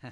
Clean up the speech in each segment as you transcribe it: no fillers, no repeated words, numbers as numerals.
Good.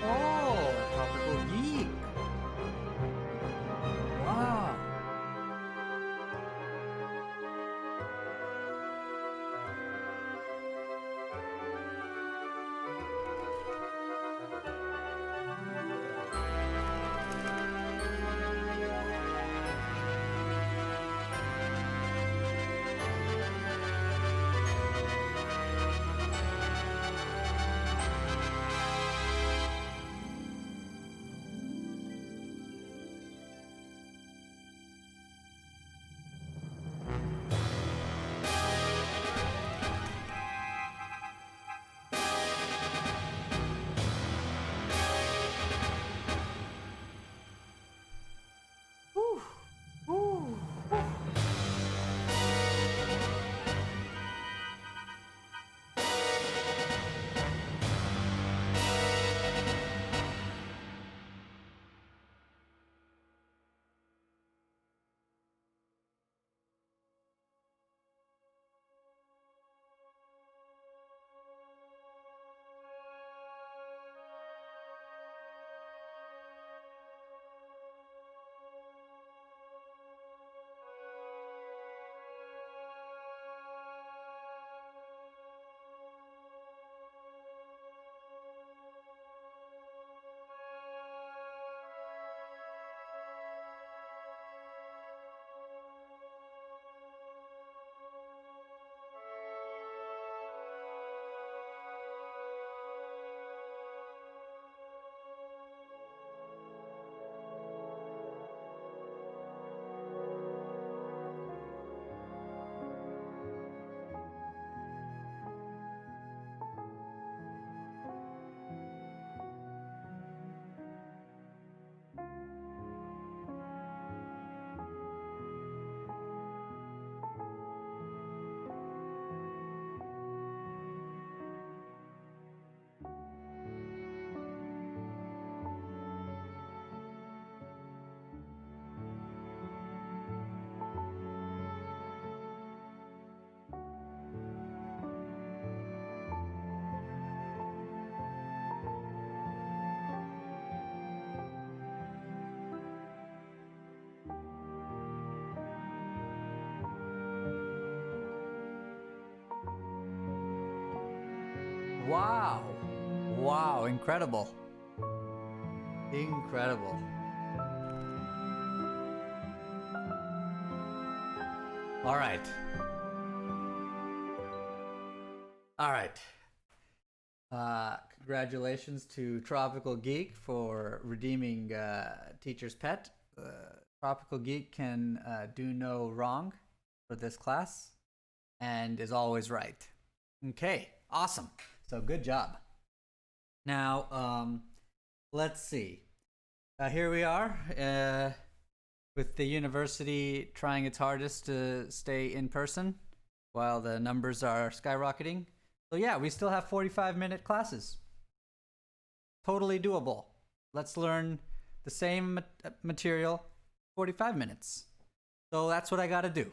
Oh, tropical geek. Wow. Whew. Whew. Wow. Wow, incredible. Incredible. All right. All right. Congratulations to Tropical Geek for redeeming Teacher's Pet. Tropical Geek can do no wrong for this class and is always right. Okay, awesome. So good job. Now, let's see. Here we are with the university trying its hardest to stay in person while the numbers are skyrocketing. So yeah, we still have 45-minute classes. Totally doable. Let's learn the same material 45 minutes. So that's what I got to do.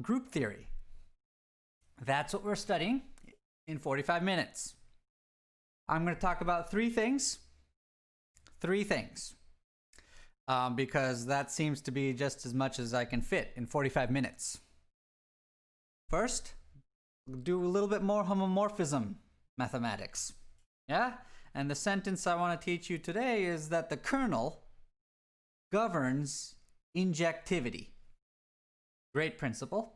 Group theory. That's what we're studying in 45 minutes. I'm going to talk about three things. Because that seems to be just as much as I can fit in 45 minutes. First, we'll do a little bit more homomorphism mathematics. Yeah? And the sentence I want to teach you today is that the kernel governs injectivity. Great principle.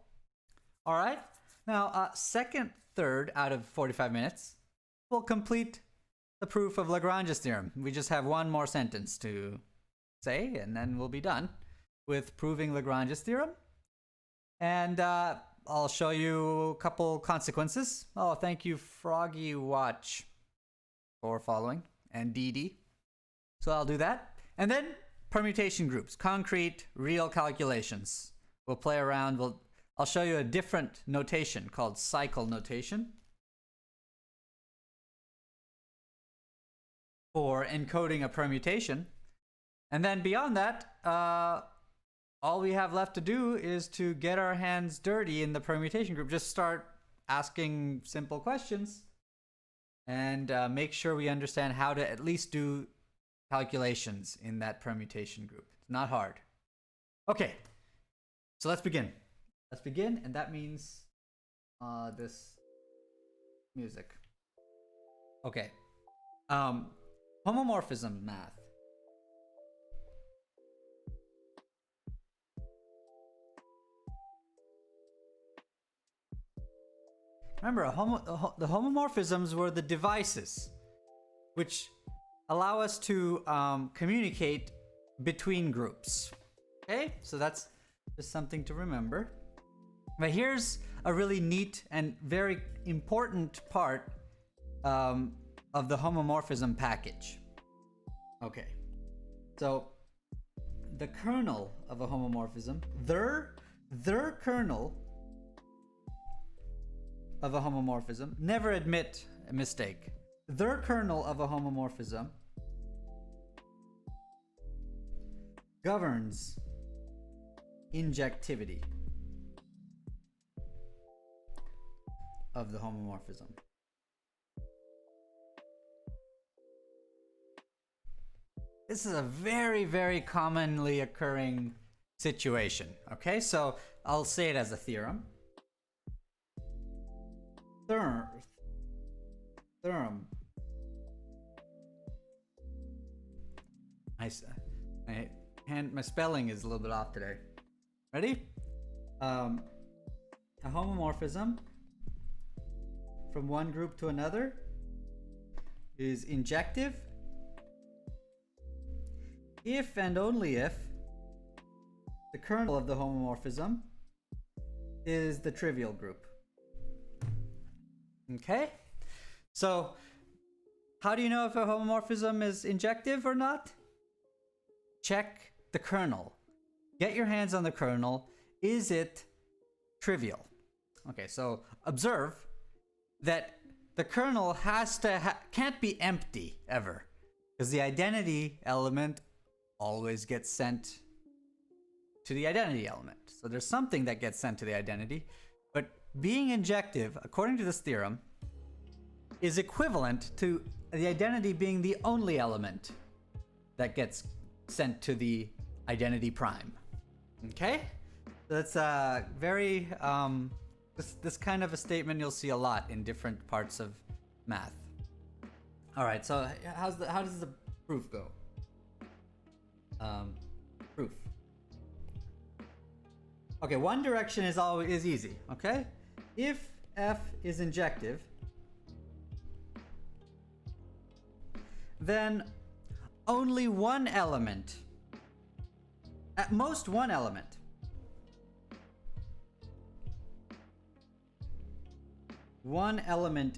All right. Now, second third out of 45 minutes, we'll complete the proof of Lagrange's theorem. We just have one more sentence to say, and then we'll be done with proving Lagrange's theorem. And I'll show you a couple consequences. Oh, thank you, Froggy Watch, for following, and DD. So I'll do that. And then permutation groups, concrete, real calculations. We'll play around. I'll show you a different notation called cycle notation for encoding a permutation. And then beyond that, all we have left to do is to get our hands dirty in the permutation group. Just start asking simple questions and make sure we understand how to at least do calculations in that permutation group. It's not hard. Okay, so let's begin. And that means this music. Okay. Homomorphism math. Remember, the homomorphisms were the devices which allow us to communicate between groups. Okay, so that's just something to remember. But here's a really neat and very important part of the homomorphism package. Okay, so the kernel of a homomorphism, their kernel of a homomorphism, never admit a mistake. Their kernel of a homomorphism governs injectivity of the homomorphism. This is a very, very commonly occurring situation. Okay, so I'll say it as a theorem. Theorem. My spelling is a little bit off today. Ready? A homomorphism from one group to another is injective if and only if the kernel of the homomorphism is the trivial group. Okay? So, how do you know if a homomorphism is injective or not? Check the kernel. Get your hands on the kernel. Is it trivial? Okay, so observe that the kernel has to can't be empty ever, because the identity element always gets sent to the identity element. So there's something that gets sent to the identity, but being injective, according to this theorem, is equivalent to the identity being the only element that gets sent to the identity prime. Okay? So that's a very this kind of a statement you'll see a lot in different parts of math. All right, so how does the proof go? Proof. Okay, one direction is easy. Okay, if f is injective, then only one element, at most one element,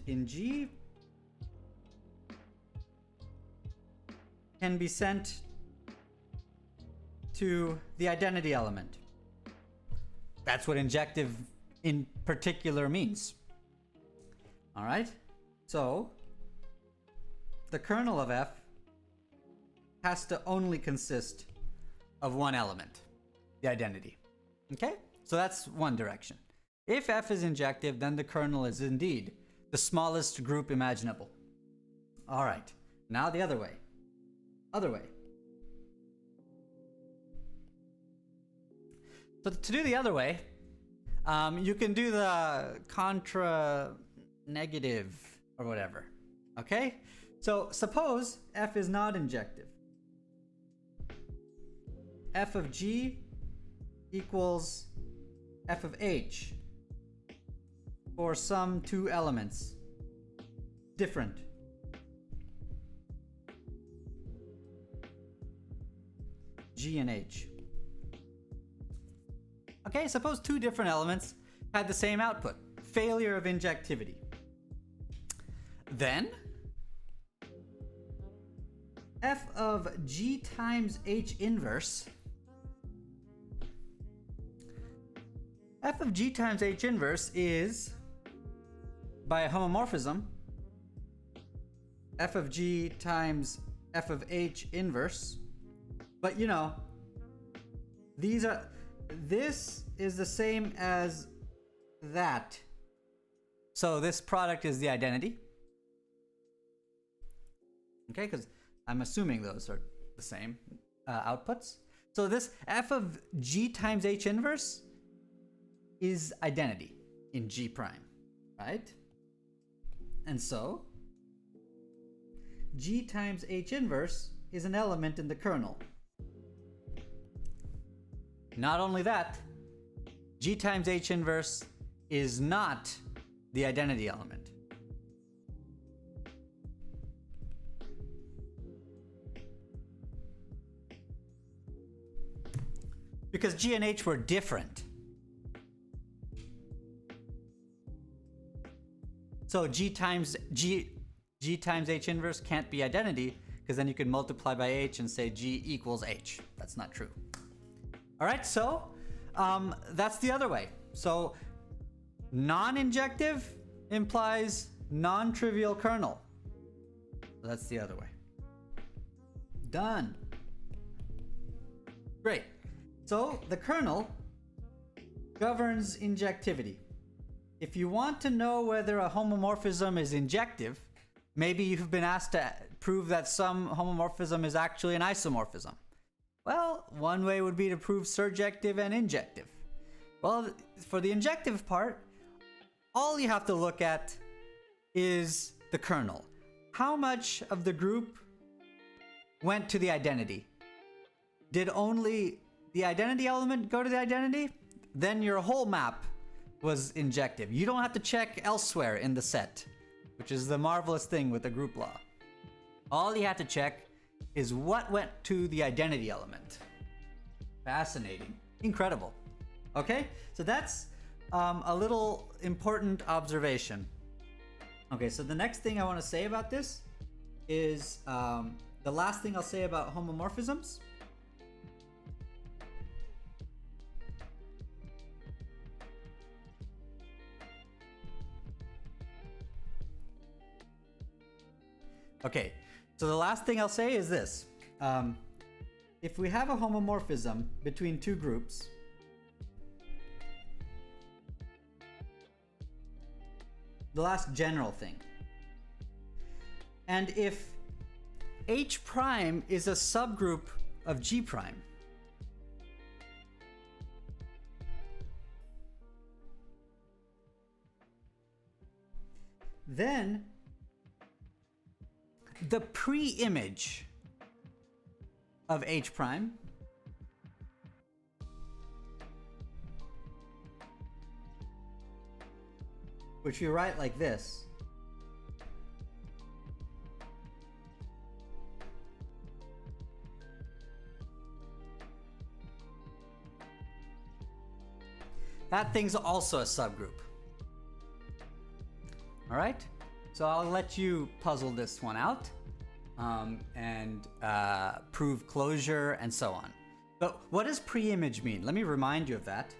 in G can be sent to the identity element. That's what injective in particular means. All right? So the kernel of f has to only consist of one element, the identity. Okay? So that's one direction. If f is injective, then the kernel is indeed the smallest group imaginable. All right. Now the other way. Other way. So to do the other way, you can do the contra negative or whatever. Okay? So suppose f is not injective. F of g equals f of h for some two elements different. G and h. Okay, suppose two different elements had the same output. Failure of injectivity. Then f of g times h inverse. F of g times h inverse is, by a homomorphism, f of g times f of h inverse. But you know, this is the same as that. So this product is the identity. Okay, because I'm assuming those are the same outputs. So this f of g times h inverse is identity in G prime, right? And so G times H inverse is an element in the kernel. Not only that, G times H inverse is not the identity element. Because G and H were different. So G times H inverse can't be identity, because then you could multiply by H and say G equals H. That's not true. All right, so that's the other way. So non-injective implies non-trivial kernel. So that's the other way. Done. Great. So the kernel governs injectivity. If you want to know whether a homomorphism is injective, maybe you've been asked to prove that some homomorphism is actually an isomorphism. Well, one way would be to prove surjective and injective. Well, for the injective part, all you have to look at is the kernel. How much of the group went to the identity? Did only the identity element go to the identity? Then your whole map was injective. You don't have to check elsewhere in the set, which is the marvelous thing with the group law. All you have to check is what went to the identity element. Fascinating. Incredible. Okay, so that's a little important observation. Okay, so the next thing I want to say about this is the last thing I'll say about homomorphisms. Okay, so the last thing I'll say is this. If we have a homomorphism between two groups, the last general thing, and if H prime is a subgroup of G prime, then the pre-image of H prime which we write like this, that thing's also a subgroup. All right? So I'll let you puzzle this one out. and prove closure and so on. But what does preimage mean? Let me remind you of that.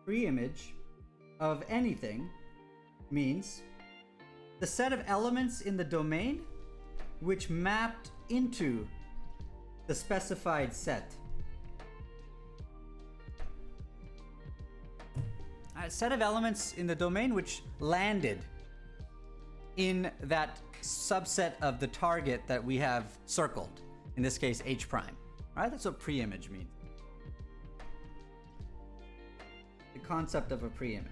Preimage of anything means the set of elements in the domain which mapped into the specified set. A set of elements in the domain which landed in that subset of the target that we have circled, in this case H prime. All right, that's what preimage means. The concept of a preimage.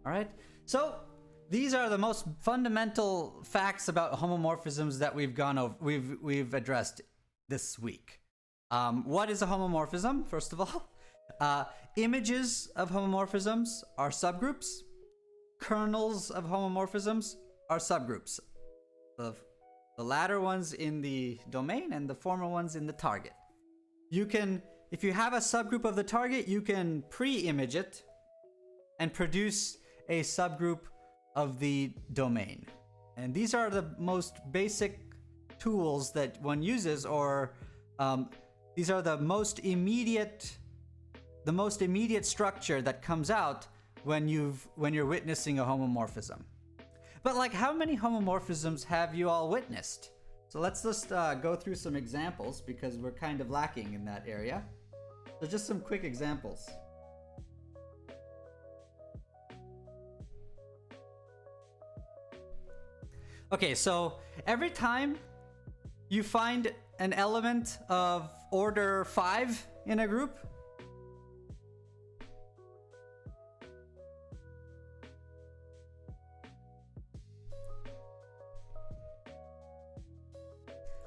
All right, so these are the most fundamental facts about homomorphisms that we've gone over. We've addressed this week. What is a homomorphism? First of all, images of homomorphisms are subgroups. Kernels of homomorphisms are subgroups. The latter ones in the domain and the former ones in the target. You can, if you have a subgroup of the target, you can pre-image it and produce a subgroup of the domain. And these are the most basic tools that one uses, or these are the most immediate structure that comes out when you're witnessing a homomorphism. But like, how many homomorphisms have you all witnessed? So let's just go through some examples, because we're kind of lacking in that area. So just some quick examples. Okay, so every time you find an element of order 5 in a group,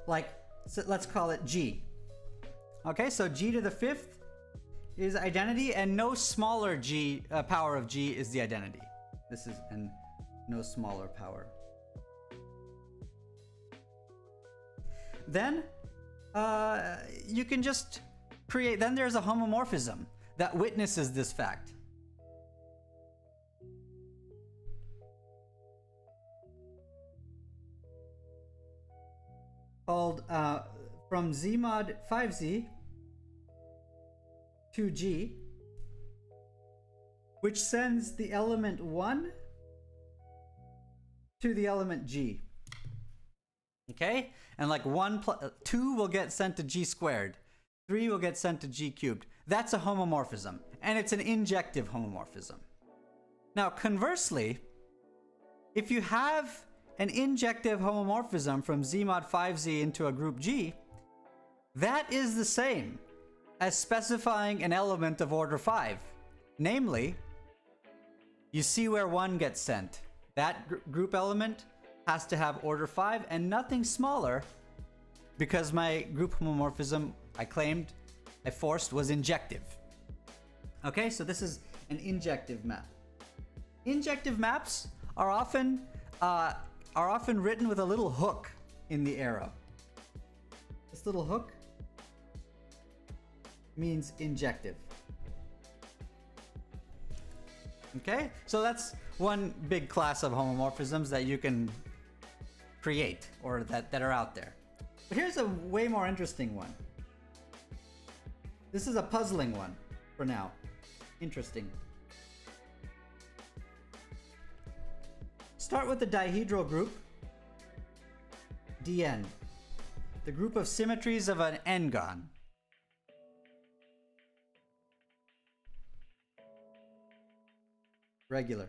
like, so let's call it G. Okay, so G to the 5th is identity, and no smaller G power of G is the identity. This is an no smaller power. Then you can just create, then there's a homomorphism that witnesses this fact. Called from Z mod 5Z to G, which sends the element 1 to the element G. Okay? And like 2 will get sent to G squared. 3 will get sent to G cubed. That's a homomorphism. And it's an injective homomorphism. Now, conversely, if you have an injective homomorphism from Z mod 5Z into a group G, that is the same as specifying an element of order 5. Namely, you see where 1 gets sent. That group element has to have order 5 and nothing smaller, because my group homomorphism I forced was injective. Okay, so this is an injective map. Injective maps are often written with a little hook in the arrow. This little hook means injective. Okay, so that's one big class of homomorphisms that you can create, or that are out there. But here's a way more interesting one. This is a puzzling one for now. Interesting. Start with the dihedral group, Dn, the group of symmetries of an n-gon. Regular.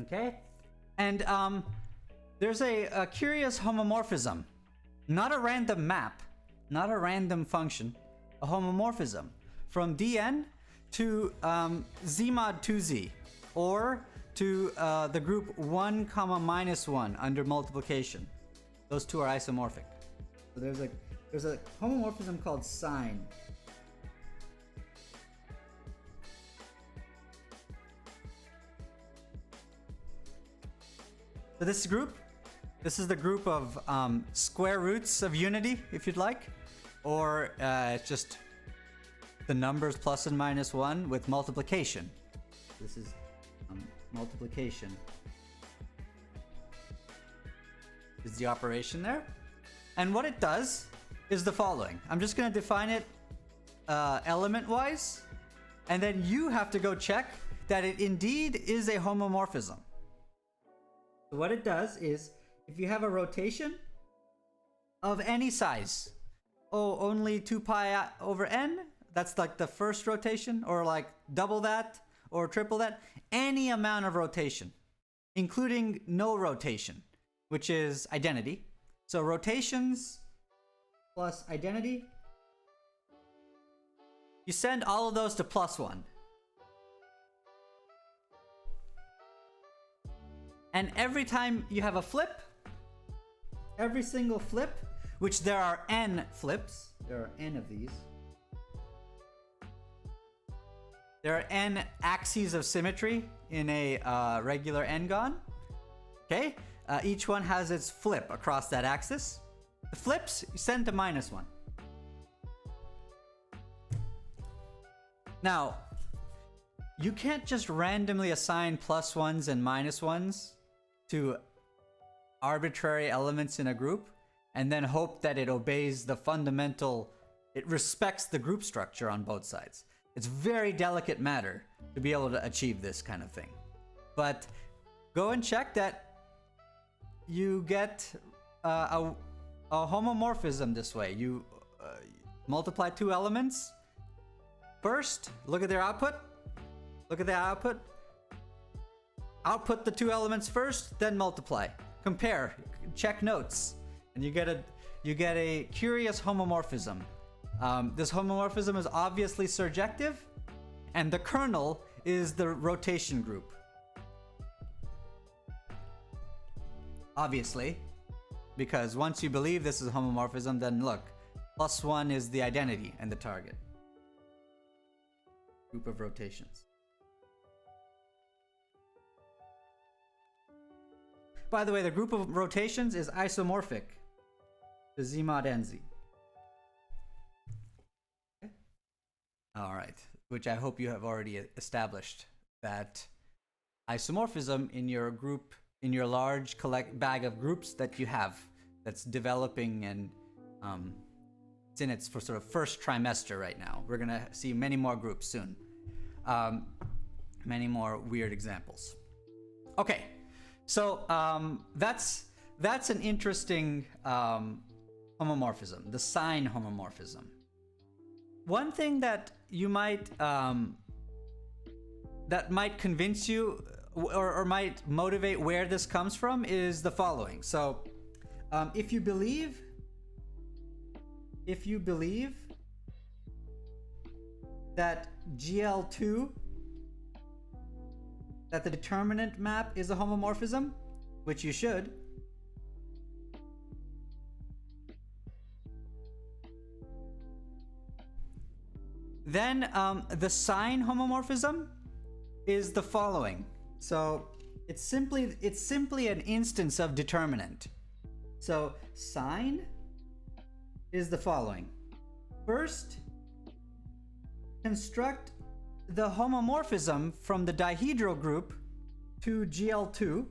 Okay? And there's a curious homomorphism. Not a random map, not a random function, a homomorphism from Dn to Z mod 2Z, or to the group 1 comma minus 1 under multiplication. Those two are isomorphic. So there's a homomorphism called sine. So this is the group of square roots of unity, if you'd like, or just the numbers plus and minus 1 with multiplication. This is multiplication. is the operation there. And what it does is the following. I'm just going to define it element-wise, and then you have to go check that it indeed is a homomorphism. So what it does is, if you have a rotation of any size, only 2 pi over n, that's like the first rotation, or like double that, or triple that, any amount of rotation, including no rotation, which is identity. So rotations plus identity, you send all of those to +1. And every time you have a flip, every single flip, which there are n flips, there are n of these, there are n axes of symmetry in a regular n-gon. Okay? Each one has its flip across that axis. The flips, you send to -1. Now, you can't just randomly assign +1s and -1s to arbitrary elements in a group and then hope that it obeys the fundamental, it respects the group structure on both sides. It's very delicate matter to be able to achieve this kind of thing. But go and check that you get a homomorphism this way. You multiply two elements. First, look at their output. Look at the output. Output the two elements first, then multiply. Compare, check notes, and you get a curious homomorphism. This homomorphism is obviously surjective, and the kernel is the rotation group. Obviously, because once you believe this is a homomorphism, then look, +1 is the identity and the target. Group of rotations. By the way, the group of rotations is isomorphic to Z mod NZ. Okay. All right, which I hope you have already established that isomorphism in your group, in your large bag of groups that you have, that's developing, and it's in its sort of first trimester right now. We're gonna see many more groups soon. Many more weird examples. Okay, so that's an interesting homomorphism, the sign homomorphism. One thing that you might that might convince you or might motivate where this comes from is the following. So if you believe that GL2, that the determinant map is a homomorphism, which you should, then the sign homomorphism is the following. So it's simply an instance of determinant. So sign is the following. First, construct the homomorphism from the dihedral group to GL2,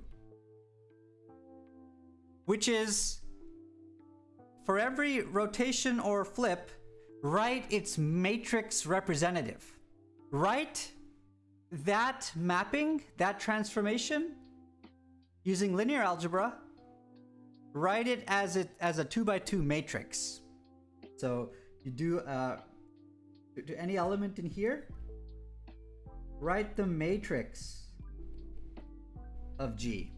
which is, for every rotation or flip, write its matrix representative. Write that mapping, that transformation, using linear algebra. Write it as a 2x2 matrix. So you do to any element in here, write the matrix of G,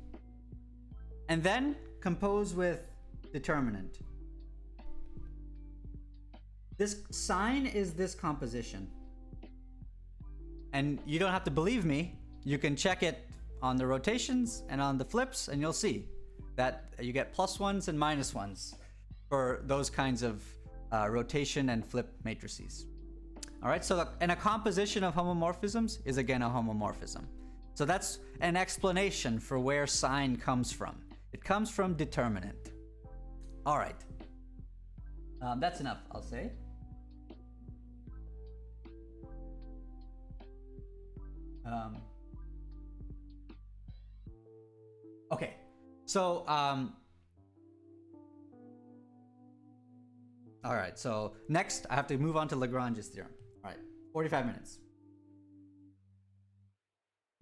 and then compose with determinant. This sign is this composition. And you don't have to believe me. You can check it on the rotations and on the flips, and you'll see that you get +1s and -1s for those kinds of rotation and flip matrices. All right, so and a composition of homomorphisms is again a homomorphism. So that's an explanation for where sign comes from. It comes from determinant. All right, that's enough, I'll say. Okay, so All right, so next I have to move on to Lagrange's theorem. All right, 45 minutes.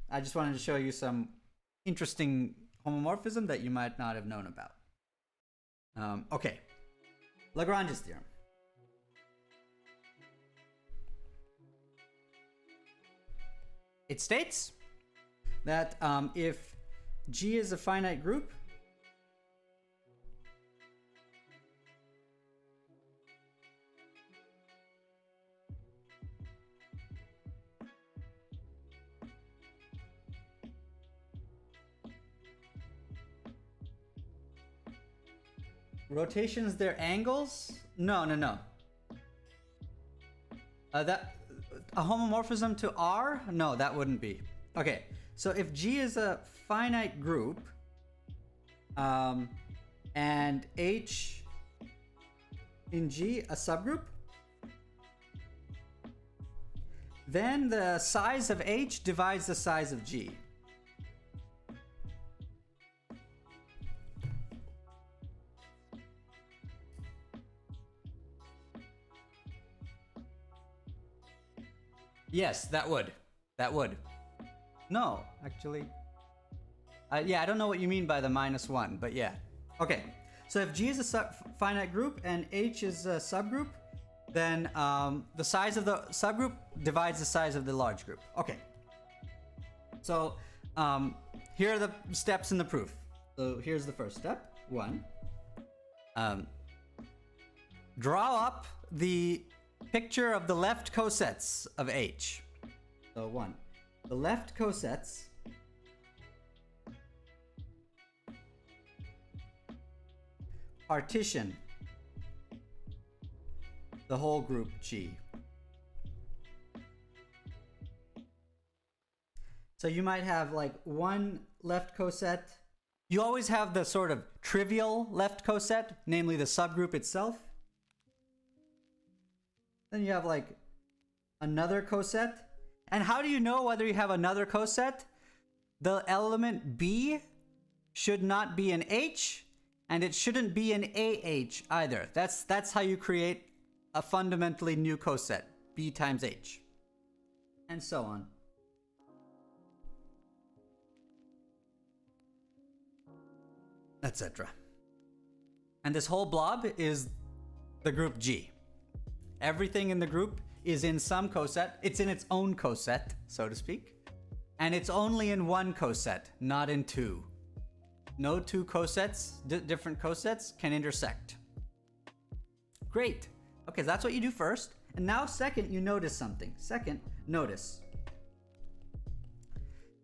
I just wanted to show you some interesting homomorphism that you might not have known about. Okay, Lagrange's theorem. It states that if G is a finite group, rotations, their angles? No. That a homomorphism to R? No, that wouldn't be. Okay, so if G is a finite group, and H in G a subgroup, then the size of H divides the size of G. Yes, that would. No, actually. Yeah, I don't know what you mean by the -1, but yeah. Okay, so if G is a finite group and H is a subgroup, then the size of the subgroup divides the size of the large group. Okay. So here are the steps in the proof. So here's the first step. 1. Draw up the picture of the left cosets of H. So 1. The left cosets partition the whole group G. So you might have like one left coset. You always have the sort of trivial left coset, namely the subgroup itself. Then you have like another coset. And how do you know whether you have another coset? The element B should not be an H, and it shouldn't be an AH either. That's how you create a fundamentally new coset, B times H. And so on. Etc. And this whole blob is the group G. Everything in the group is in some coset. It's in its own coset, so to speak. And it's only in one coset, not in two. No two cosets, different cosets, can intersect. Great. Okay, so that's what you do first. And now second, you notice something. Second, notice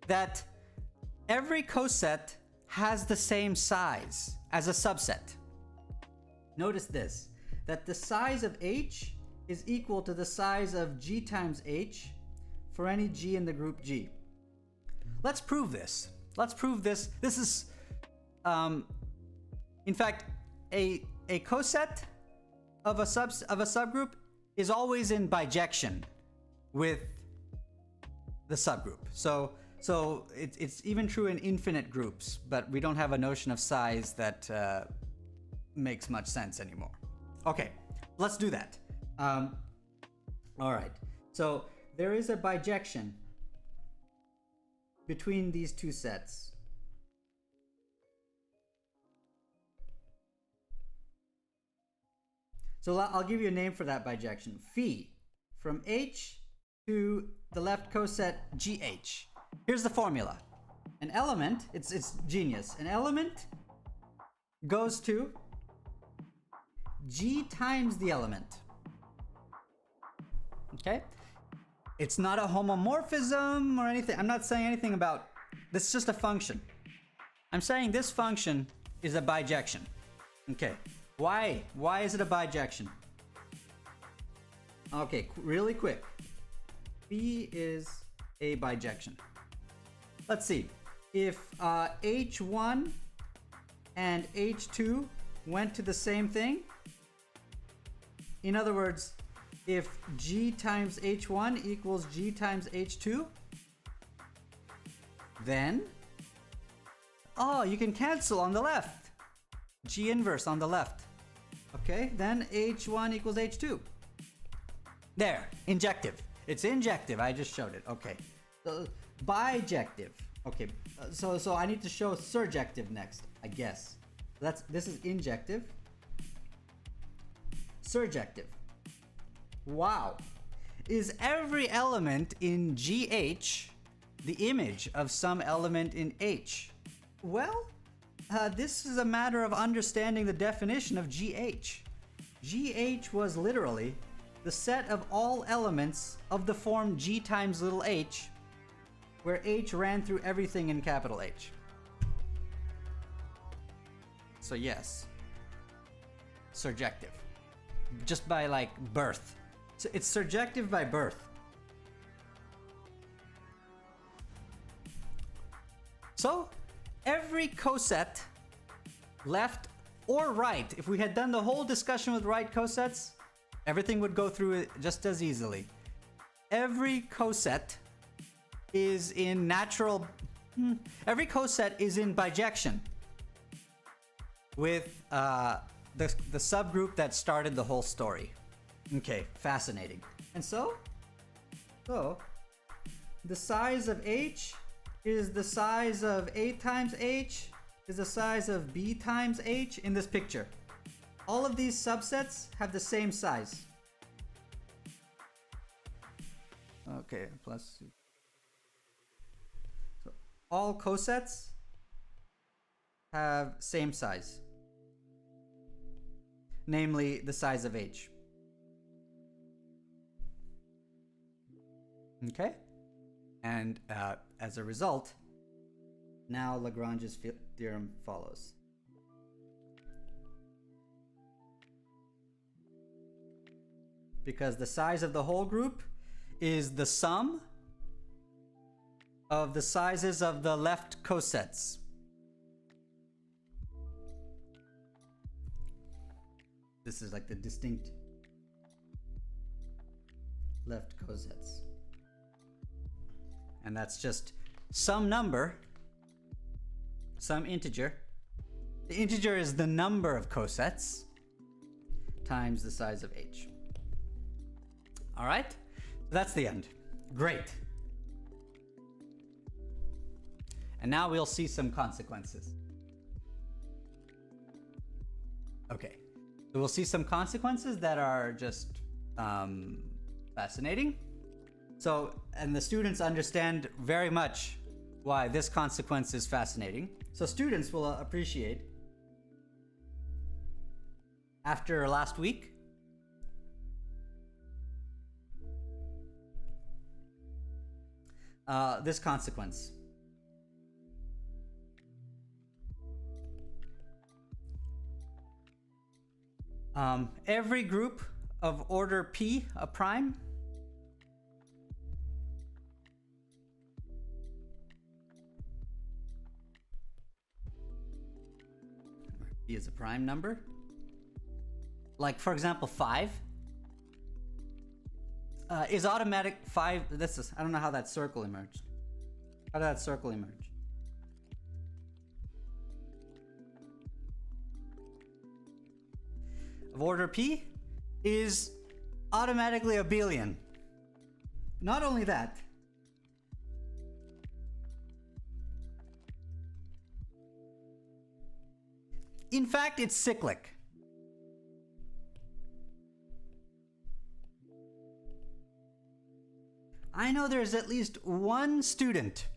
that every coset has the same size as a subset. Notice this, that the size of H is equal to the size of G times H for any G in the group G. Let's prove this. This is, in fact, a coset of a subgroup is always in bijection with the subgroup. So it's even true in infinite groups, but we don't have a notion of size that makes much sense anymore. Okay, let's do that. All right, so there is a bijection between these two sets. So I'll give you a name for that bijection. Phi from H to the left coset GH. Here's the formula. An element, it's genius. An element goes to G times the element. Okay? It's not a homomorphism or anything. I'm not saying anything about this, is just a function. I'm saying this function is a bijection. Okay. Why? Why is it a bijection? Okay, really quick. Phi is a bijection. Let's see. If H1 and H2 went to the same thing, in other words, if G times H1 equals G times H2, then, you can cancel on the left. G inverse on the left. Okay, then H1 equals H2. There, injective. It's injective. I just showed it. Okay. Bijective. Okay. So I need to show surjective next, I guess. This is injective. Surjective. Wow. Is every element in GH the image of some element in H? Well, this is a matter of understanding the definition of GH. GH was literally the set of all elements of the form G times little h, where H ran through everything in capital H. So yes, surjective. Just by like birth. So it's surjective by birth. So every coset, left or right, if we had done the whole discussion with right cosets, everything would go through it just as easily. Every coset is in every coset is in bijection with the subgroup that started the whole story. Okay, fascinating. And so the size of H is the size of A times H is the size of B times H in this picture. All of these subsets have the same size. Okay, plus. So all cosets have same size, namely the size of H. Okay? And as a result, now Lagrange's theorem follows. Because the size of the whole group is the sum of the sizes of the left cosets. This is like the distinct left cosets. And that's just some number, some integer. The integer is the number of cosets times the size of H. All right? That's the end. Great. And now we'll see some consequences. Okay. So we'll see some consequences that are just fascinating. So, and the students understand very much why this consequence is fascinating. So students will appreciate, after last week, this consequence. Every group of order P, a prime, P is a prime number. Like, for example, 5 is automatic. 5, I don't know how that circle emerged. How did that circle emerge? Of order P is automatically abelian. Not only that, in fact, it's cyclic. I know there's at least one student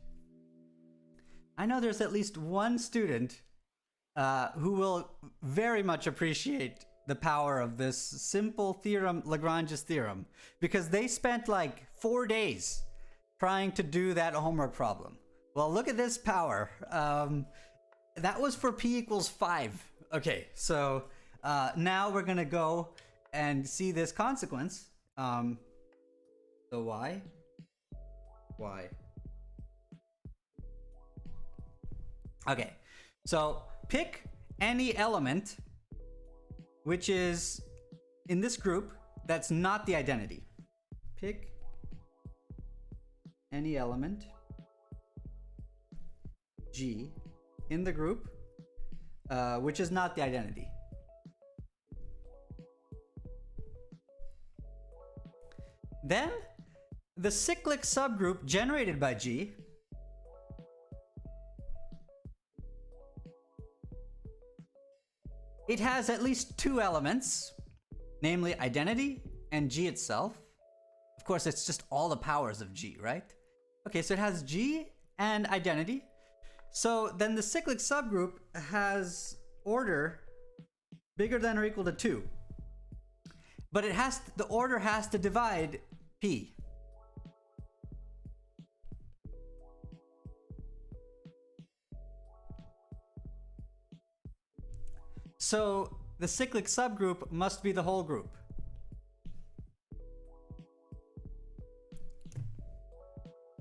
who will very much appreciate the power of this simple theorem, Lagrange's theorem, because they spent like 4 days trying to do that homework problem. Well, look at this power. That was for P equals 5. Okay, so now we're gonna go and see this consequence. So why? Okay, so pick any element which is in this group that's not the identity. Pick any element G in the group which is not the identity. Then the cyclic subgroup generated by G it has at least two elements, namely identity and G itself. Of course, it's just all the powers of G, right? Okay, so it has G and identity. So then the cyclic subgroup has order bigger than or equal to 2. But the order has to divide P. So the cyclic subgroup must be the whole group.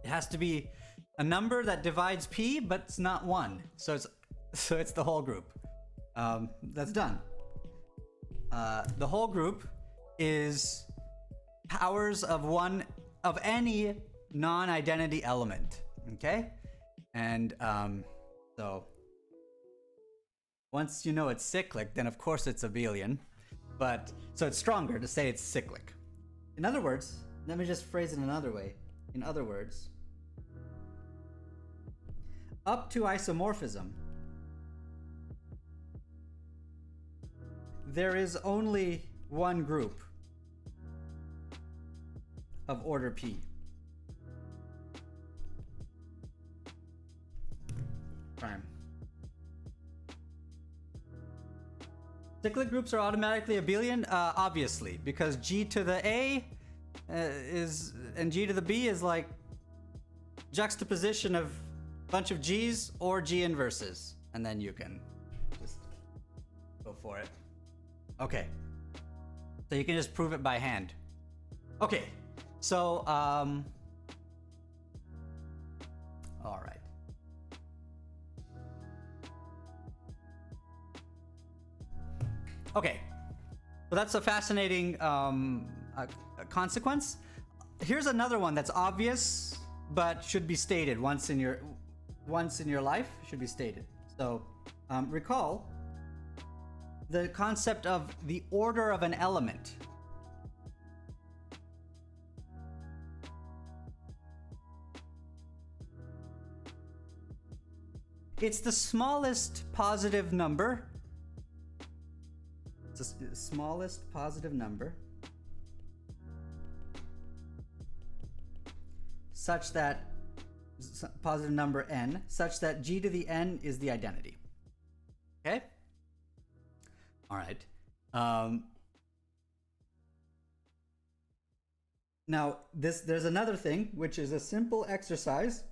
It has to be a number that divides P, but it's not 1. So it's the whole group. That's done. The whole group is powers of any non-identity element. Okay? And so once you know it's cyclic, then of course it's abelian. But so it's stronger to say it's cyclic. In other words, let me just phrase it another way. In other words, up to isomorphism, there is only one group of order P. Prime. Cyclic groups are automatically abelian, obviously, because G to the A and G to the B is like juxtaposition of a bunch of G's or G inverses, and then you can just go for it. Okay, so you can just prove it by hand. Okay, so all right. Okay, so that's a fascinating consequence. Here's another one that's obvious, but should be stated once in your life. Should be stated. So recall the concept of the order of an element. It's the smallest positive number. It's the smallest positive number such that positive number n such that G to the n is the identity. Okay? All right. Now there's another thing, which is a simple exercise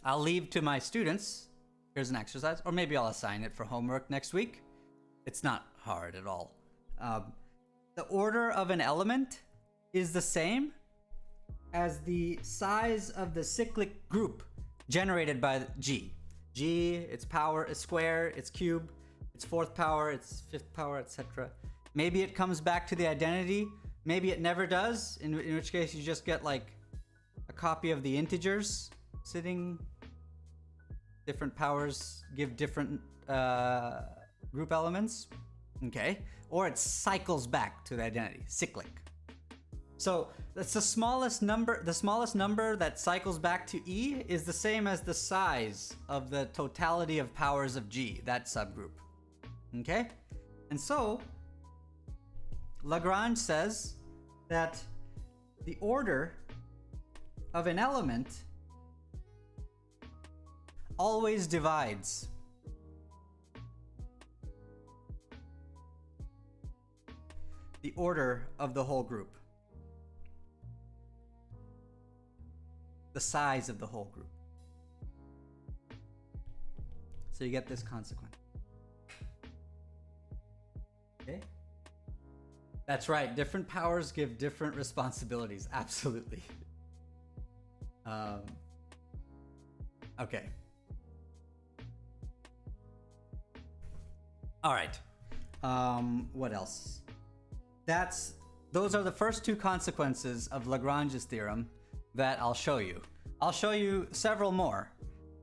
I'll leave to my students. Here's an exercise, or maybe I'll assign it for homework next week. It's not hard at all. The order of an element is the same as the size of the cyclic group generated by G. G, its power, its square, its cube, its fourth power, its fifth power, etc. Maybe it comes back to the identity. Maybe it never does, in which case you just get like a copy of the integers sitting. Different powers give different group elements. Okay, or it cycles back to the identity, cyclic. So that's the smallest number. The smallest number that cycles back to E is the same as the size of the totality of powers of G, that subgroup. Okay, and so Lagrange says that the order of an element always divides the order of the whole group, the size of the whole group. So you get this consequence. Okay? That's right, different powers give different responsibilities, absolutely. Okay. All right. What else? Those are the first two consequences of Lagrange's theorem that I'll show you. I'll show you several more.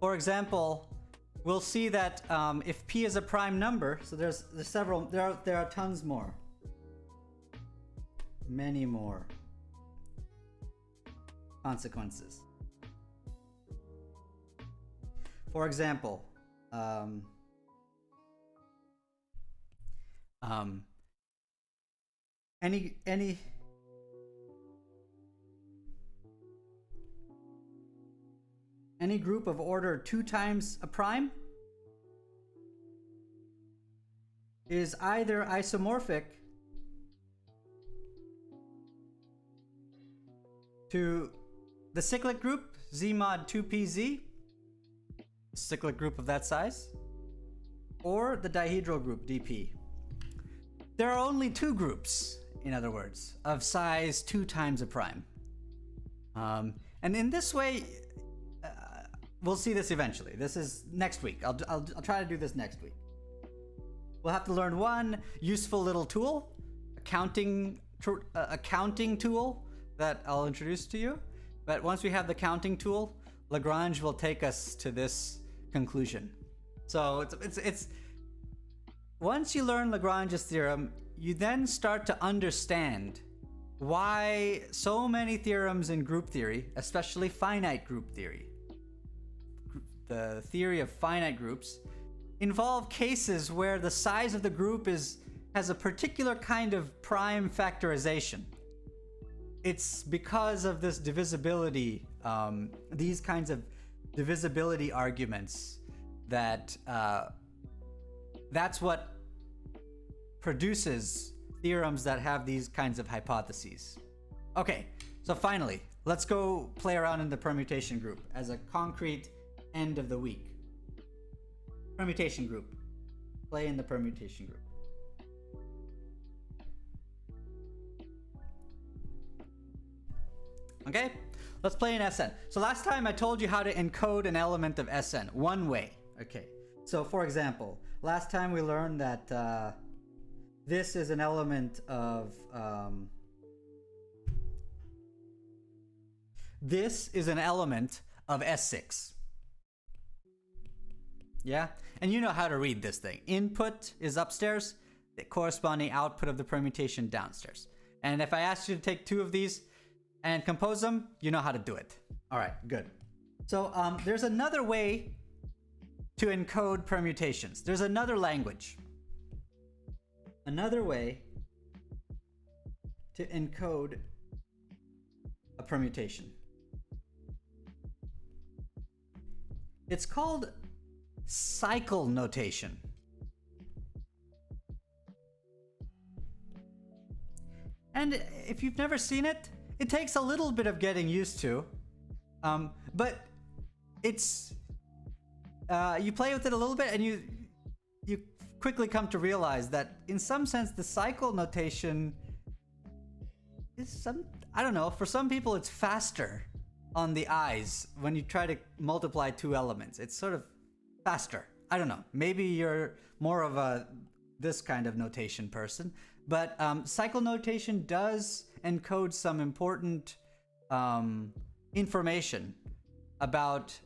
For example, we'll see that if P is a prime number, so there's several, there are tons more. Many more. consequences. For example, any group of order 2 times a prime is either isomorphic to the cyclic group Z mod 2PZ, cyclic group of that size, or the dihedral group DP. There are only 2 groups, in other words, of size 2 times a prime. And in this way, we'll see this eventually. This is next week. I'll try to do this next week. We'll have to learn one useful little tool, accounting tool that I'll introduce to you. But once we have the counting tool, Lagrange will take us to this conclusion. So it's once you learn Lagrange's theorem, you then start to understand why so many theorems in group theory, especially finite group theory, the theory of finite groups, involve cases where the size of the group has a particular kind of prime factorization. It's because of this divisibility, these kinds of divisibility arguments that's what produces theorems that have these kinds of hypotheses. Okay, so finally, let's go play around in the permutation group as a concrete end of the week. Permutation group. Play in the permutation group. Okay, let's play in Sn. So last time I told you how to encode an element of Sn one way. Okay, so for example, last time we learned that this is an element of S6. Yeah, and you know how to read this thing. Input is upstairs, the corresponding output of the permutation downstairs. And if I asked you to take 2 of these and compose them, you know how to do it. All right, good. So there's another way to encode permutations. There's another language. Another way to encode a permutation. It's called cycle notation. And if you've never seen it, it takes a little bit of getting used to, but it's you play with it a little bit and you quickly come to realize that in some sense the cycle notation is I don't know, for some people it's faster on the eyes when you try to multiply 2 elements. It's sort of faster. I don't know. Maybe you're more of this kind of notation person, but cycle notation does encode some important information about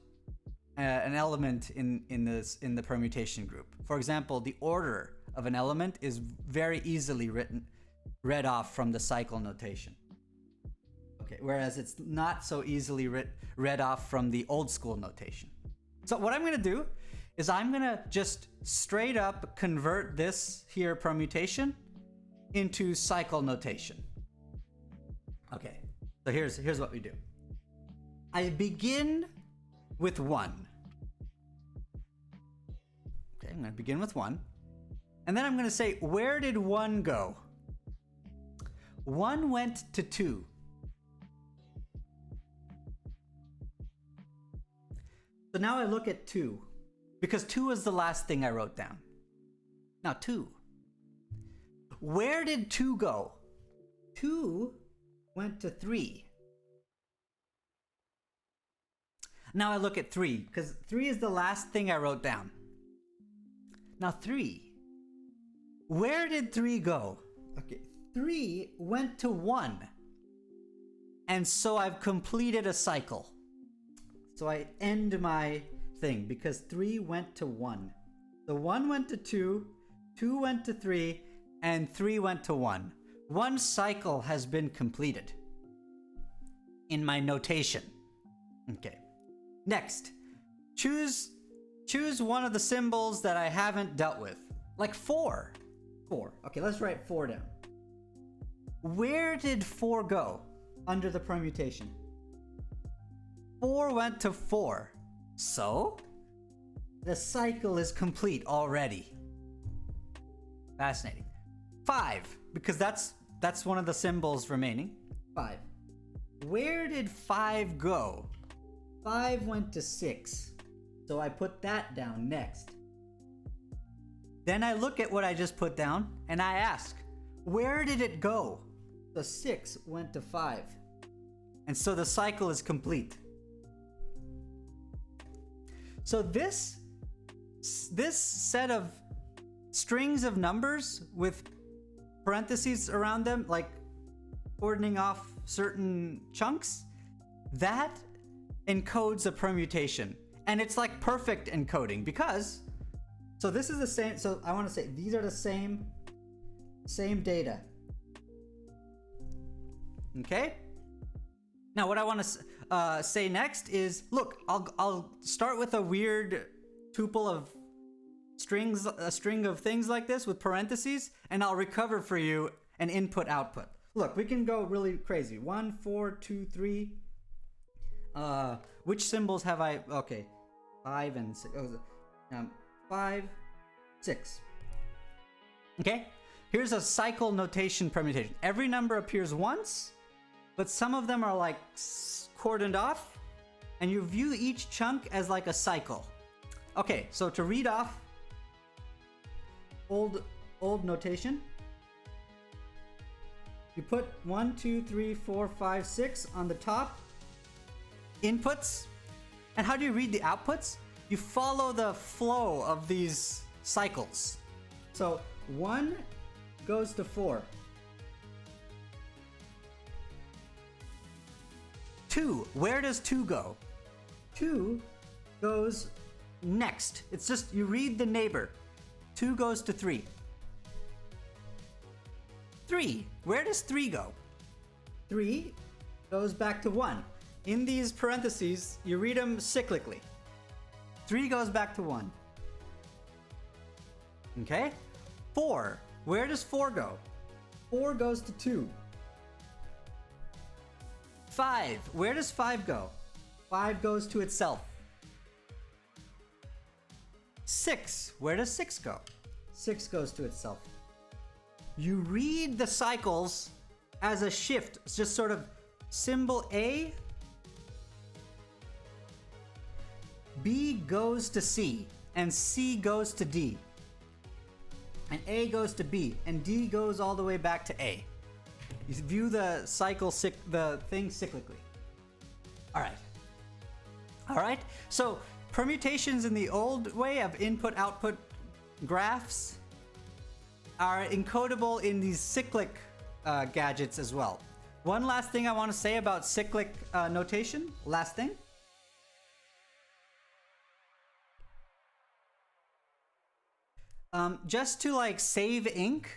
an element in the permutation group. For example, the order of an element is very easily read off from the cycle notation. Okay, whereas it's not so easily read off from the old school notation. So what I'm going to do is I'm going to just straight up convert this here permutation into cycle notation. Okay, so here's what we do. I begin with 1. Okay, I'm going to begin with 1. And then I'm going to say, where did 1 go? 1 went to 2. So now I look at 2, because 2 is the last thing I wrote down. Now 2. Where did 2 go? 2 went to 3. Now I look at 3, because 3 is the last thing I wrote down. Now 3. Where did 3 go? Okay, 3 went to 1. And so I've completed a cycle. So I end my thing because 3 went to 1. So 1 went to 2, 2 went to 3, and 3 went to 1. One cycle has been completed. in my notation. Okay. Next, choose one of the symbols that I haven't dealt with. Like 4. 4. Okay, let's write 4 down. Where did 4 go under the permutation? 4 went to 4. So, the cycle is complete already. Fascinating. 5, because that's one of the symbols remaining. 5. Where did 5 go? 5 went to 6. So I put that down next. Then I look at what I just put down and I ask, where did it go? The 6 went to 5. And so the cycle is complete. So this set of strings of numbers with parentheses around them, like cordoning off certain chunks, that encodes a permutation. And it's like perfect encoding because, so this is the same, so I want to say these are the same data. Okay? Now what I want to say next is, look, I'll start with a weird tuple of strings, a string of things like this with parentheses, and I'll recover for you an input-output. Look, we can go really crazy. 1, 4, 2, 3. Which symbols have I? Okay, 5 and 6. 5, 6. Okay, here's a cycle notation permutation. Every number appears once, but some of them are like cordoned off, and you view each chunk as like a cycle. Okay, so to read off old notation, you put 1, 2, 3, 4, 5, 6 on the top inputs. And how do you read the outputs? You follow the flow of these cycles. So 1 goes to 4. 2, where does 2 go? 2 goes next. It's just, you read the neighbor. 2 goes to 3. 3, where does 3 go? 3 goes back to 1. In these parentheses, you read them cyclically. 3 goes back to 1. Okay? 4, where does 4 go? 4 goes to 2. 5, where does 5 go? 5 goes to itself. 6, where does 6 go? 6 goes to itself. You read the cycles as a shift. It's just sort of symbol A, B goes to C, and C goes to D. And A goes to B, and D goes all the way back to A. You view the cycle, the thing cyclically. All right. So permutations in the old way of input-output graphs are encodable in these cyclic gadgets as well. One last thing I want to say about cyclic notation. Last thing. Just to like save ink,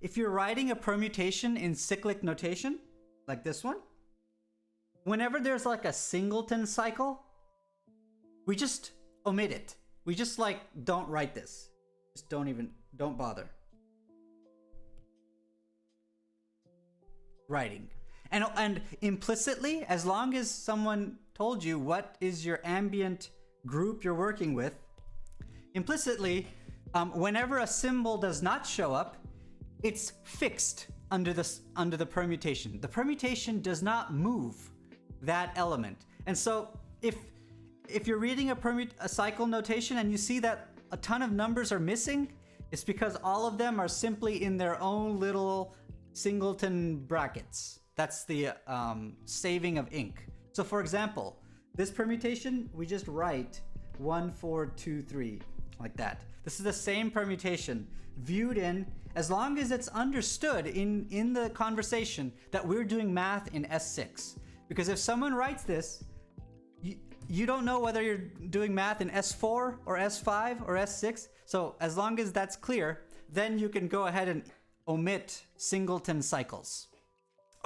if you're writing a permutation in cyclic notation, like this one, whenever there's like a singleton cycle, we just omit it. We just like don't write this. Just don't bother writing. And implicitly, as long as someone told you what is your ambient group you're working with, implicitly, whenever a symbol does not show up, it's fixed under the permutation. The permutation does not move that element. And so if you're reading a cycle notation and you see that a ton of numbers are missing, it's because all of them are simply in their own little singleton brackets. That's the saving of ink. So for example, this permutation, we just write 1, 4, 2, 3, like that. This is the same permutation viewed in, as long as it's understood in the conversation that we're doing math in S6. Because if someone writes this, you don't know whether you're doing math in S4 or S5 or S6. So as long as that's clear, then you can go ahead and omit singleton cycles.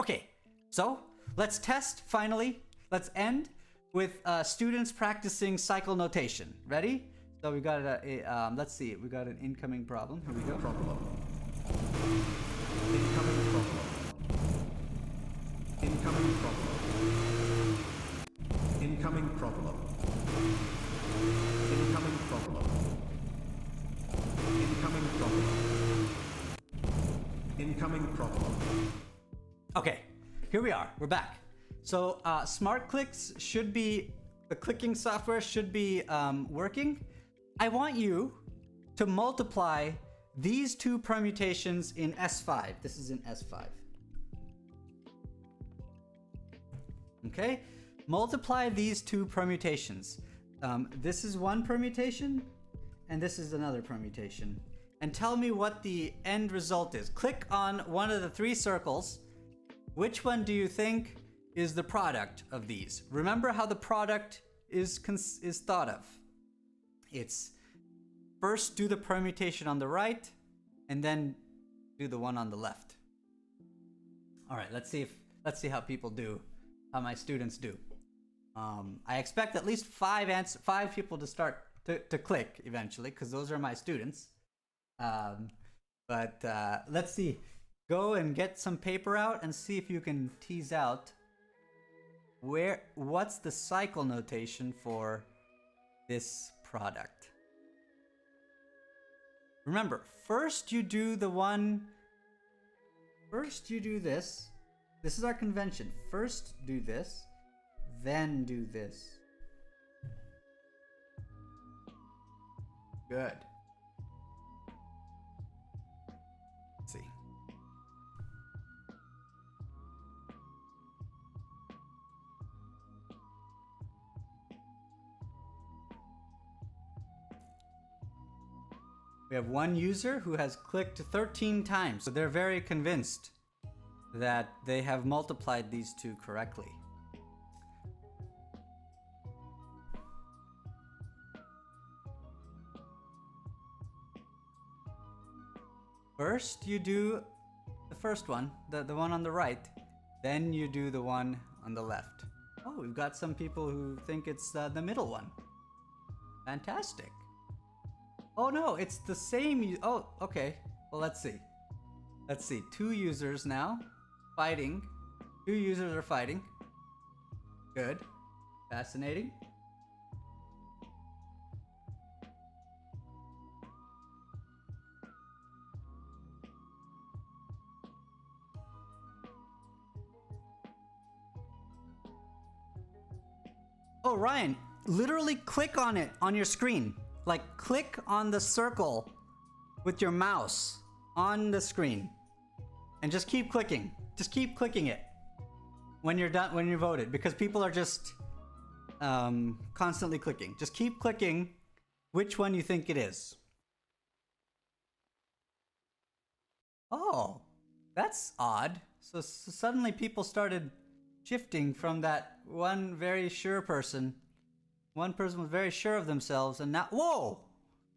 Okay, so let's test finally. Let's end with students practicing cycle notation. Ready? So we got let's see, we got an incoming problem. Here we go. Incoming problem. Incoming problem. Incoming problem. Incoming problem. Incoming problem. Incoming problem. Okay, here we are. We're back. So smart clicks should be, the clicking software should be working. I want you to multiply these two permutations in S5. This is in S5. Okay, multiply these two permutations. This is one permutation, and this is another permutation. And tell me what the end result is. Click on one of the three circles. Which one do you think is the product of these? Remember how the product is thought of. It's first do the permutation on the right, and then do the one on the left. All right, let's see how people do, how my students do. I expect at least five people to start to click eventually, because those are my students. But let's see. Go and get some paper out and see if you can tease out what's the cycle notation for this product. Remember, first you do this. This is our convention. First do this, then do this. Good. Let's see. We have one user who has clicked 13 times, so they're very convinced that they have multiplied these two correctly. First, you do the first one, the one on the right, then you do the one on the left. Oh, we've got some people who think it's the middle one. Fantastic. Oh no, it's the same. Oh, okay. Well, let's see. Let's see. Two users now fighting. Two users are fighting. Good. Fascinating. Oh, Ryan, literally click on it on your screen. Like, click on the circle with your mouse on the screen. And just keep clicking. Just keep clicking it when you're done, when you voted, because people are just constantly clicking. Just keep clicking which one you think it is. Oh, that's odd. So suddenly people started shifting from that one very sure person. One person was very sure of themselves, and now, whoa!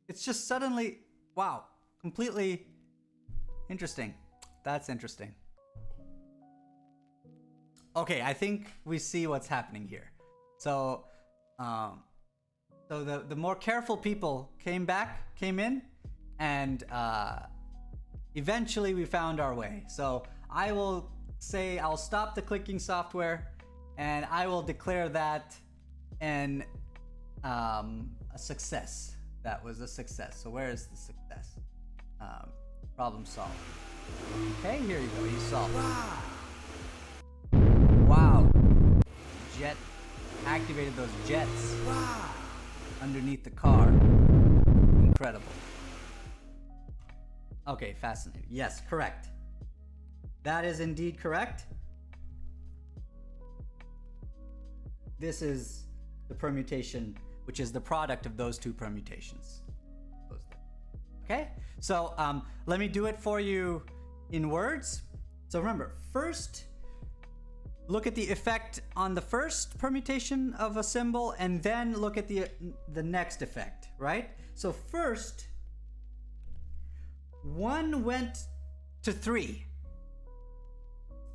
It's just suddenly, wow, completely interesting. That's interesting. Okay, I think we see what's happening here. So the more careful people came in, and eventually we found our way. So I will say I'll stop the clicking software, and I will declare that a success. That was a success. So where is the success? Problem solved. Okay, here you go. You solved. Wow. Jet activated those jets. Wow. Underneath the car. Incredible. Okay, fascinating. Yes, correct. That is indeed correct. This is the permutation, which is the product of those two permutations. Okay, so let me do it for you in words. So remember, first look at the effect on the first permutation of a symbol, and then look at the next effect, right? So first, one went to 3.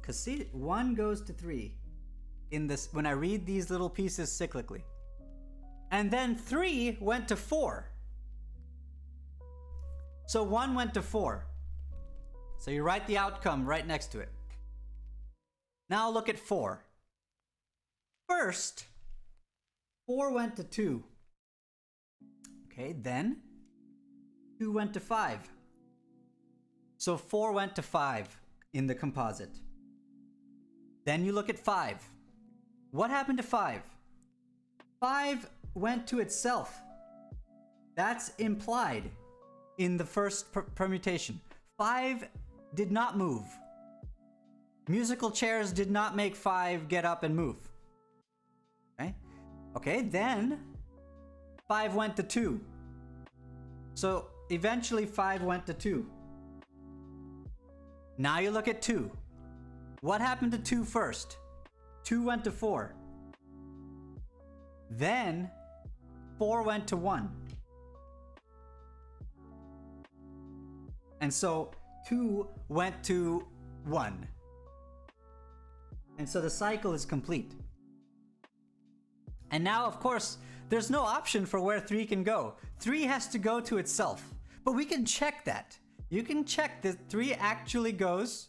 Because see, 1 goes to 3 in this when I read these little pieces cyclically. And then 3 went to 4. So 1 went to 4. So you write the outcome right next to it. Now look at 4. First, 4 went to 2. Okay, then 2 went to 5. So 4 went to 5 in the composite. Then you look at 5. What happened to 5? 5 went to itself. That's implied in the first permutation. 5 did not move. Musical chairs did not make 5 get up and move. Okay, then 5 went to 2. So eventually 5 went to 2. Now you look at 2. What happened to 2 first? 2 went to 4. Then 4 went to 1. And so 2 went to 1. And so the cycle is complete. And now, of course, there's no option for where 3 can go. 3 has to go to itself. But we can check that. You can check that 3 actually goes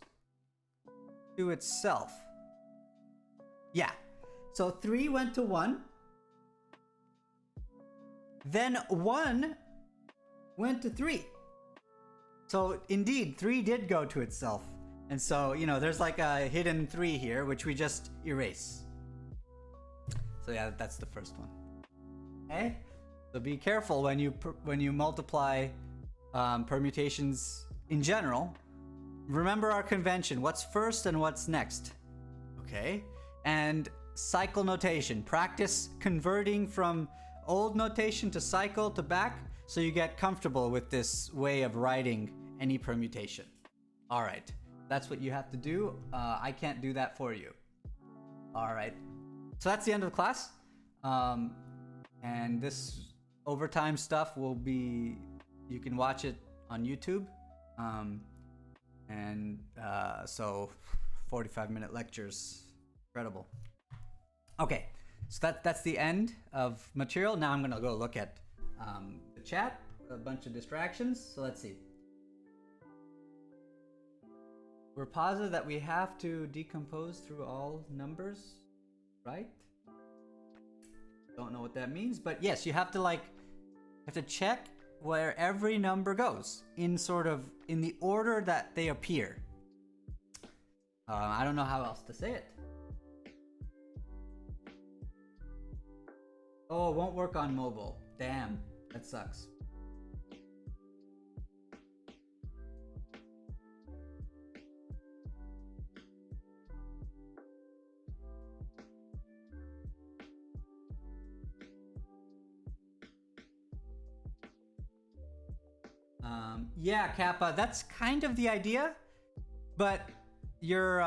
to itself. Yeah. So 3 went to 1. Then 1 went to 3. So indeed, 3 did go to itself. And so, there's like a hidden 3 here, which we just erase. So yeah, that's the first one. Okay? So be careful when you multiply permutations in general. Remember our convention. What's first and what's next? Okay? And cycle notation. Practice converting from old notation to cycle to back so you get comfortable with this way of writing any permutation. All right. That's what you have to do. I can't do that for you. All right. So that's the end of the class. And this overtime stuff will be, you can watch it on YouTube. So 45-minute lectures, incredible. Okay, so that's the end of material. Now I'm gonna go look at the chat, a bunch of distractions. So let's see. We're positive that we have to decompose through all numbers, right? Don't know what that means, but yes, you have to check where every number goes in the order that they appear. I don't know how else to say it. Oh, it won't work on mobile. Damn, that sucks. Yeah, Kappa, that's kind of the idea, but you're,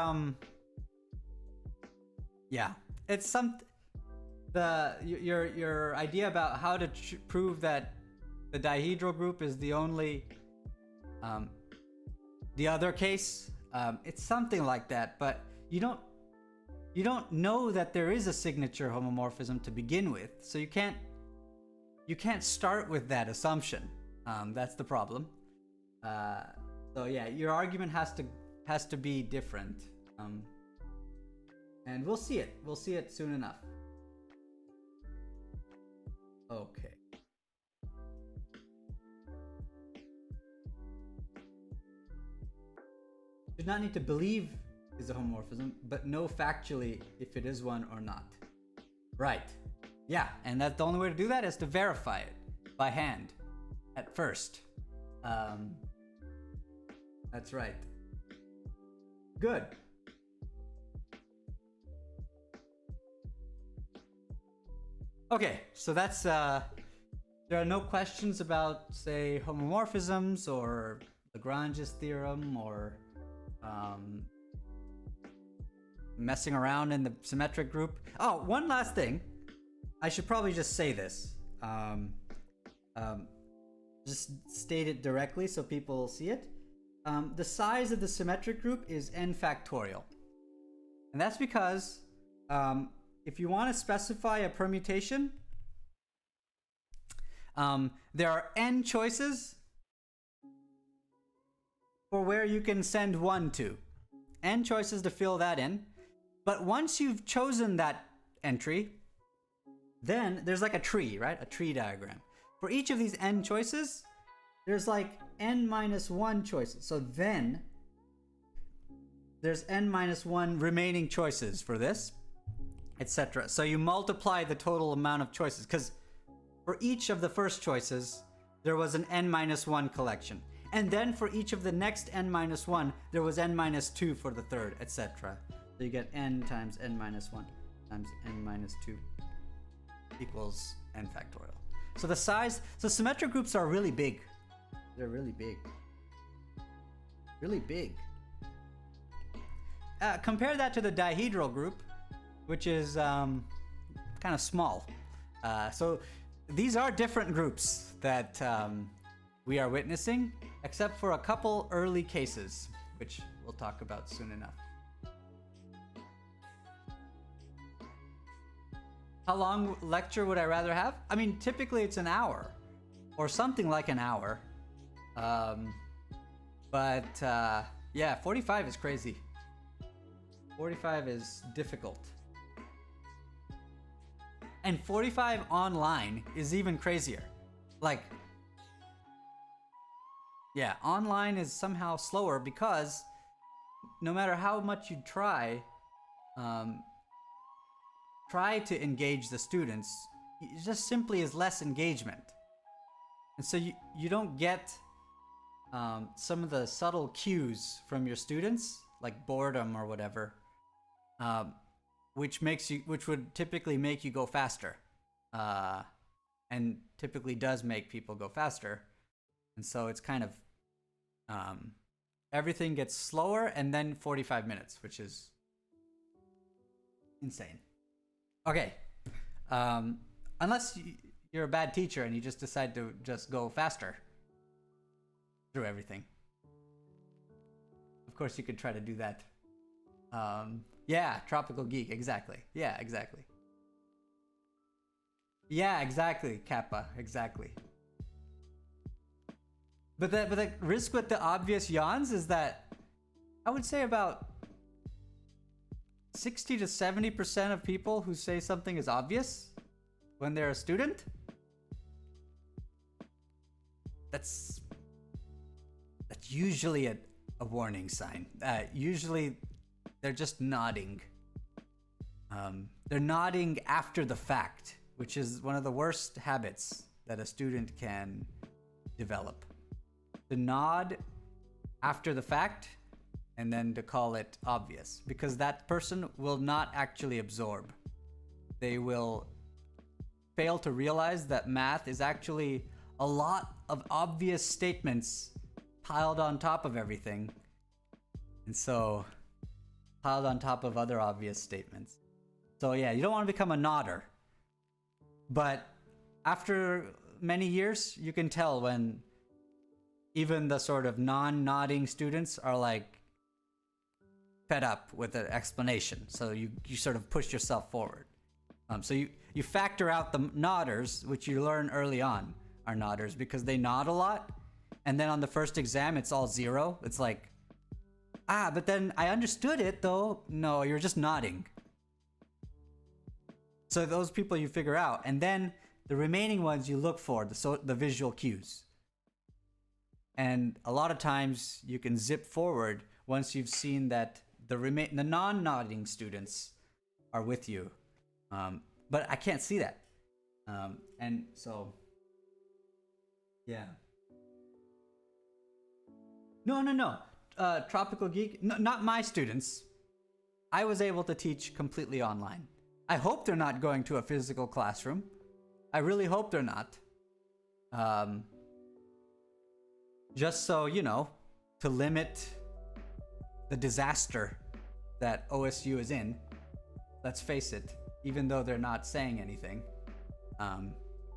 yeah, it's your idea about how to prove that the dihedral group is the only, the other case, it's something like that, but you don't know that there is a signature homomorphism to begin with, so you can't start with that assumption. That's the problem. So yeah, your argument has to be different. And we'll see it. We'll see it soon enough. Okay. Do not need to believe is a homomorphism, but know factually if it is one or not. Right. Yeah, and that's the only way to do that is to verify it by hand at first. That's right. Good. Okay, so that's there are no questions about, say, homomorphisms or Lagrange's theorem or messing around in the symmetric group. Oh, one last thing. I should probably just say this. Just state it directly so people see it. the size of the symmetric group is n factorial. And that's because if you want to specify a permutation, there are n choices for where you can send 1 to. N choices to fill that in. But once you've chosen that entry, then there's like a tree, right? A tree diagram. For each of these n choices, there's like n minus 1 choices. So then there's n minus 1 remaining choices for this, etc. So you multiply the total amount of choices, because for each of the first choices, there was an n minus 1 collection. And then for each of the next n minus 1, there was n minus 2 for the third, etc. So you get n times n minus 1 times n minus 2 equals n factorial. So the size, so symmetric groups are really big. They're really big. Really big. Compare that to the dihedral group, which is kind of small. So these are different groups that we are witnessing, except for a couple early cases, which we'll talk about soon enough. How long lecture would I rather have? I mean, typically it's an hour, or something like an hour. Yeah, 45 is crazy. 45 is difficult. And 45 online is even crazier. Like, yeah, online is somehow slower because no matter how much you try to engage the students, it just simply is less engagement. And so you don't get some of the subtle cues from your students, like boredom or whatever, which would typically make you go faster, and typically does make people go faster. And so it's kind of everything gets slower, and then 45 minutes, which is insane. Okay, unless you're a bad teacher and you just decide to just go faster through everything. Of course, you could try to do that. Yeah, Tropical Geek, exactly. Yeah, exactly. Yeah, exactly, Kappa, exactly. But the risk with the obvious yawns is that I would say about 60 to 70% of people who say something is obvious when they're a student, that's usually a warning sign. Usually they're just nodding. They're nodding after the fact, which is one of the worst habits that a student can develop. To nod after the fact and then to call it obvious, because that person will not actually absorb. They will fail to realize that math is actually a lot of obvious statements piled on top of everything. And so, piled on top of other obvious statements. So yeah, you don't want to become a nodder. But after many years, you can tell when even the sort of non-nodding students are like fed up with the explanation. So you sort of push yourself forward. So you factor out the nodders, which you learn early on are nodders, because they nod a lot. And then on the first exam, it's all 0. It's like, but then I understood it though. No, you're just nodding. So those people you figure out. And then the remaining ones you look for, the visual cues. And a lot of times you can zip forward once you've seen that the non-nodding students are with you. But I can't see that. And so, yeah. No. Tropical Geek, no, not my students. I was able to teach completely online. I hope they're not going to a physical classroom. I really hope they're not. Just so, to limit the disaster that OSU is in. Let's face it, even though they're not saying anything,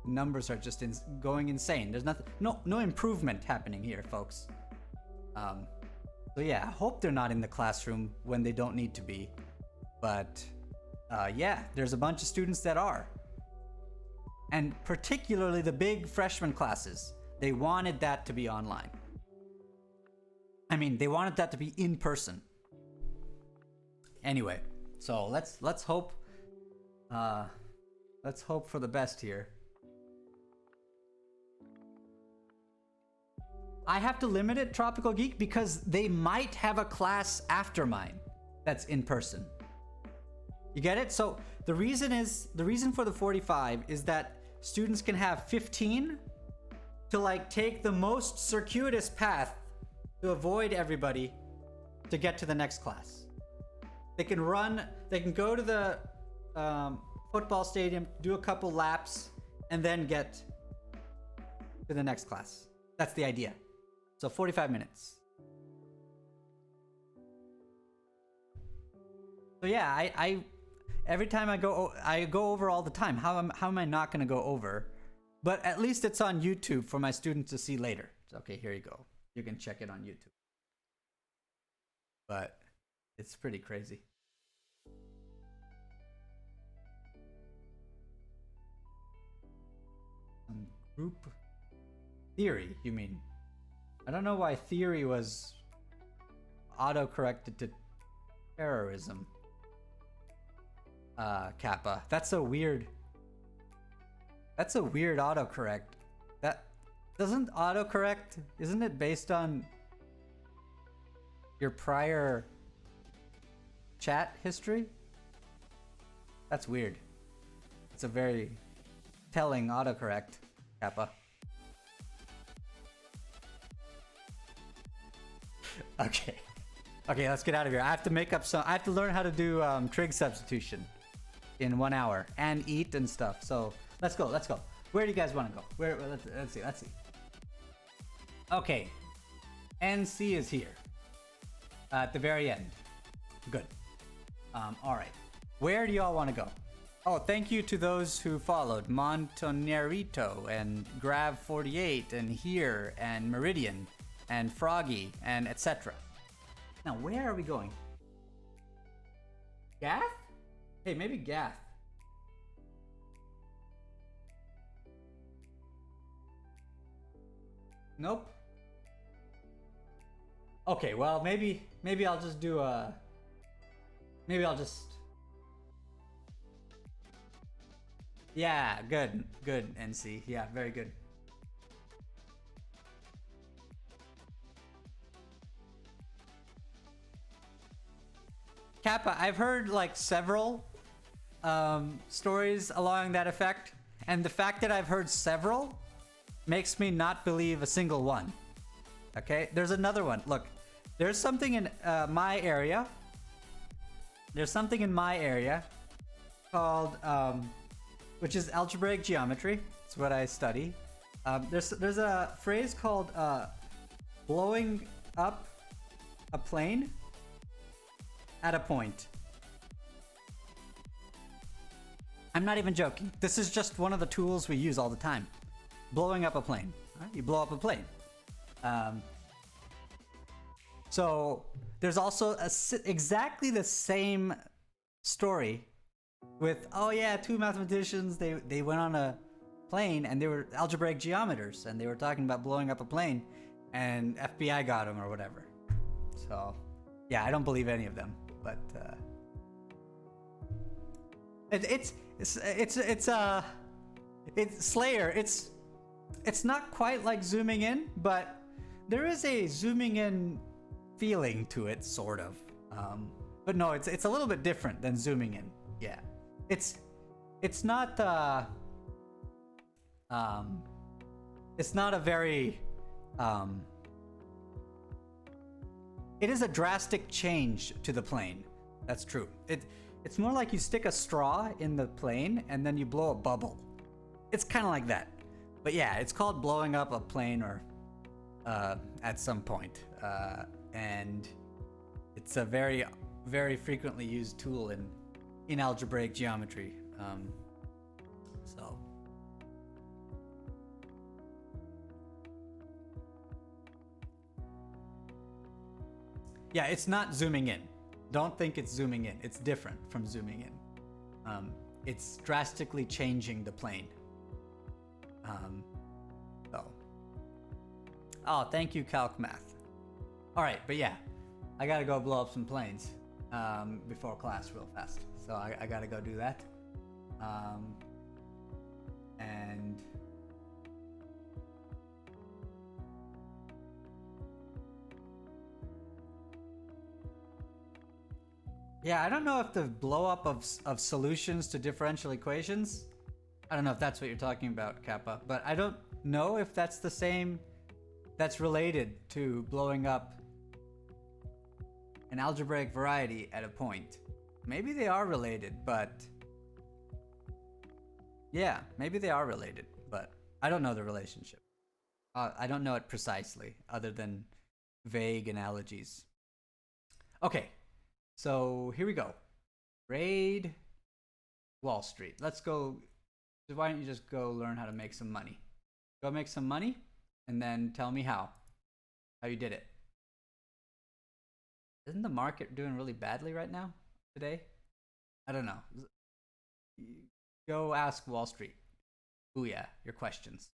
numbers are just going insane. There's no improvement happening here, folks. So yeah, I hope they're not in the classroom when they don't need to be. But yeah, there's a bunch of students that are. And particularly the big freshman classes, they wanted that to be online. I mean, they wanted that to be in person. Anyway, so let's hope for the best here. I have to limit it, Tropical Geek, because they might have a class after mine that's in person. You get it? So the reason for the 45 is that students can have 15 to like take the most circuitous path to avoid everybody to get to the next class. They can go to the football stadium, do a couple laps, and then get to the next class. That's the idea. So 45 minutes. So yeah, I every time I go over all the time. How am I not going to go over? But at least it's on YouTube for my students to see later. So, okay, here you go. You can check it on YouTube. But it's pretty crazy. Group theory, you mean? I don't know why theory was auto-corrected to terrorism. Kappa. That's a weird autocorrect. That doesn't autocorrect, isn't it based on your prior chat history? That's weird. It's a very telling autocorrect, Kappa. Okay, let's get out of here. I have to learn how to do trig substitution in 1 hour and eat and stuff. So let's go. Where do you guys want to go? Let's see. Okay, NC is here at the very end. Good. All right. Where do y'all want to go? Oh, thank you to those who followed. Montonerito and Grav48 and Here and Meridian and Froggy and etc. Now, where are we going? Gath? Hey, maybe Gath. Nope. Okay, well, maybe I'll just do a... Maybe I'll just... Yeah, good, NC. Yeah, very good. Kappa, I've heard like several stories along that effect, and the fact that I've heard several makes me not believe a single one. Okay, there's another one. Look, there's something in my area. There's something in my area called, which is algebraic geometry. It's what I study. There's a phrase called blowing up a plane at a point. I'm not even joking. This is just one of the tools we use all the time. Blowing up a plane. Right? You blow up a plane. So there's also exactly the same story with, oh yeah, two mathematicians, they went on a plane and they were algebraic geometers and they were talking about blowing up a plane and FBI got them or whatever. So yeah, I don't believe any of them, but it's Slayer. It's not quite like zooming in, but there is a zooming in feeling to it, sort of. But no, it's a little bit different than zooming in. Yeah, it's not it's not a very it is a drastic change to the plane. That's true. It's more like you stick a straw in the plane and then you blow a bubble. It's kind of like that. But yeah, it's called blowing up a plane or at some point. And it's a very, very frequently used tool in algebraic geometry. So. Yeah, it's not zooming in. Don't think it's zooming in. It's different from zooming in. It's drastically changing the plane. So. Oh, thank you, Calc Math. All right, but yeah, I gotta go blow up some planes before class real fast. So I gotta go do that. And yeah, I don't know if the blow up of solutions to differential equations, I don't know if that's what you're talking about, Kappa, but I don't know if that's the same, that's related to blowing up an algebraic variety at a point. Maybe they are related, but yeah, maybe they are related, but I don't know the relationship. I don't know it precisely, other than vague analogies. Okay, so here we go. Raid Wall Street. Let's go. Why don't you just go learn how to make some money? Go make some money, and then tell me how you did it. Isn't the market doing really badly right now today? I don't know. Go ask Wall Street. Booyah, your questions.